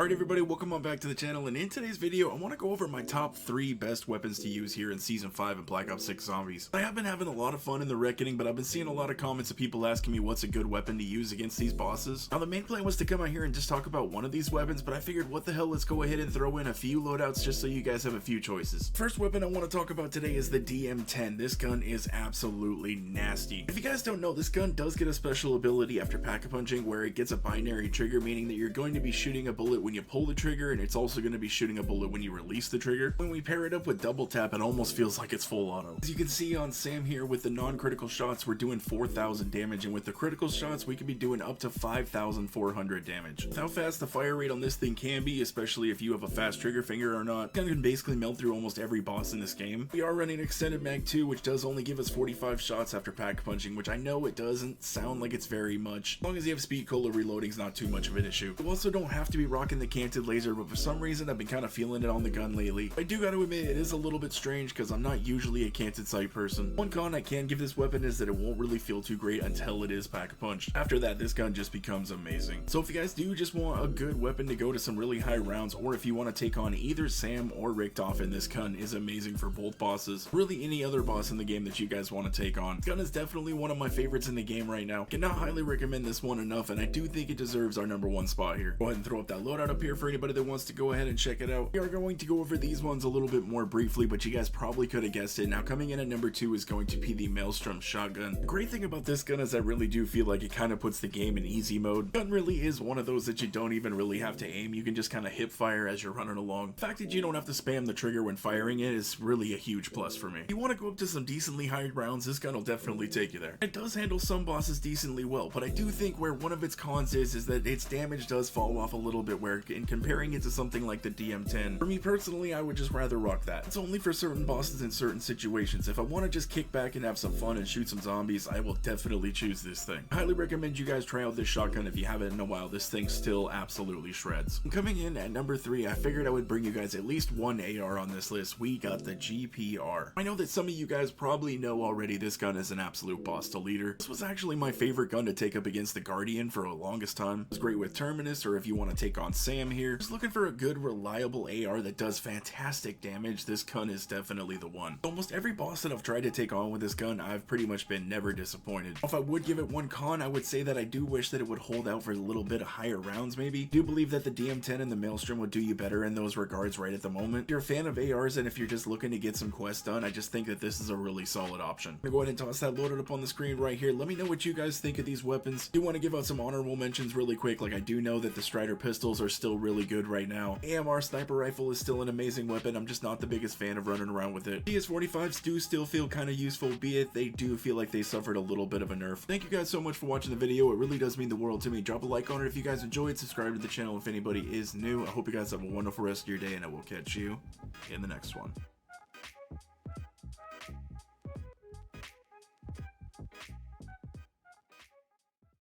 Alright everybody, welcome on back to the channel, and in today's video I want to go over my top 3 best weapons to use here in Season 5 of Black Ops 6 Zombies. I have been having a lot of fun in the Reckoning, but I've been seeing a lot of comments of people asking me what's a good weapon to use against these bosses. Now the main plan was to come out here and just talk about one of these weapons, but I figured what the hell, let's go ahead and throw in a few loadouts just so you guys have a few choices. First weapon I want to talk about today is the DM10. This gun is absolutely nasty. If you guys don't know, this gun does get a special ability after pack-a-punching where it gets a binary trigger, meaning that you're going to be shooting a bullet when you pull the trigger, and it's also going to be shooting a bullet when you release the trigger. When we pair it up with double tap, it almost feels like it's full auto. As you can see on S.A.M here, with the non-critical shots we're doing 4,000 damage, and with the critical shots we can be doing up to 5,400 damage. With how fast the fire rate on this thing can be, especially if you have a fast trigger finger or not, gun can basically melt through almost every boss in this game. We are running extended mag 2, which does only give us 45 shots after pack punching, which I know it doesn't sound like it's very much. As long as you have speed cola, reloading's not too much of an issue. You also don't have to be rocking the canted laser, but for some reason I've been kind of feeling it on the gun lately. I do gotta admit, it is a little bit strange because I'm not usually a canted sight person. One con I can give this weapon is that it won't really feel too great until it is pack-a-punch. After that, this gun just becomes amazing. So if you guys do just want a good weapon to go to some really high rounds, or if you want to take on either S.A.M or Richtofen, this gun is amazing for both bosses. Really any other boss in the game that you guys want to take on. This gun is definitely one of my favorites in the game right now. Cannot highly recommend this one enough, and I do think it deserves our #1 spot here. Go ahead and throw up that loadout up here for anybody that wants to go ahead and check it out. We are going to go over these ones a little bit more briefly, but you guys probably could have guessed it. Now coming in at #2 is going to be the Maelstrom shotgun. The great thing about this gun is I really do feel like it kind of puts the game in easy mode. Gun really is one of those that you don't even really have to aim. You can just kind of hip fire as you're running along. The fact that you don't have to spam the trigger when firing it is really a huge plus for me. If you want to go up to some decently high rounds, this gun will definitely take you there. It does handle some bosses decently well, but I do think where one of its cons is that its damage does fall off a little bit, where in comparing it to something like the DM10, for me personally, I would just rather rock that. It's only for certain bosses in certain situations. If I want to just kick back and have some fun and shoot some zombies, I will definitely choose this thing. I highly recommend you guys try out this shotgun if you haven't in a while. This thing still absolutely shreds. Coming in at #3, I figured I would bring you guys at least one AR on this list. We got the GPR. I know that some of you guys probably know already this gun is an absolute boss to leader. This was actually my favorite gun to take up against the Guardian for the longest time. It's great with Terminus, or if you want to take on S.A.M here. Just looking for a good, reliable AR that does fantastic damage, this gun is definitely the one. Almost every boss that I've tried to take on with this gun, I've pretty much been never disappointed. If I would give it one con, I would say that I do wish that it would hold out for a little bit of higher rounds maybe. I do believe that the DM10 and the Maelstrom would do you better in those regards right at the moment. If you're a fan of ARs and if you're just looking to get some quests done, I just think that this is a really solid option. I'm gonna go ahead and toss that loaded up on the screen right here. Let me know what you guys think of these weapons. I do want to give out some honorable mentions really quick. Like, I do know that the Strider pistols are still really good right now. AMR sniper rifle is still an amazing weapon. I'm just not the biggest fan of running around with it. DS45s do still feel kind of useful, be it they do feel like they suffered a little bit of a nerf. Thank you guys so much for watching the video. It really does mean the world to me. Drop a like on it if you guys enjoyed. Subscribe to the channel if anybody is new. I hope you guys have a wonderful rest of your day, and I will catch you in the next one.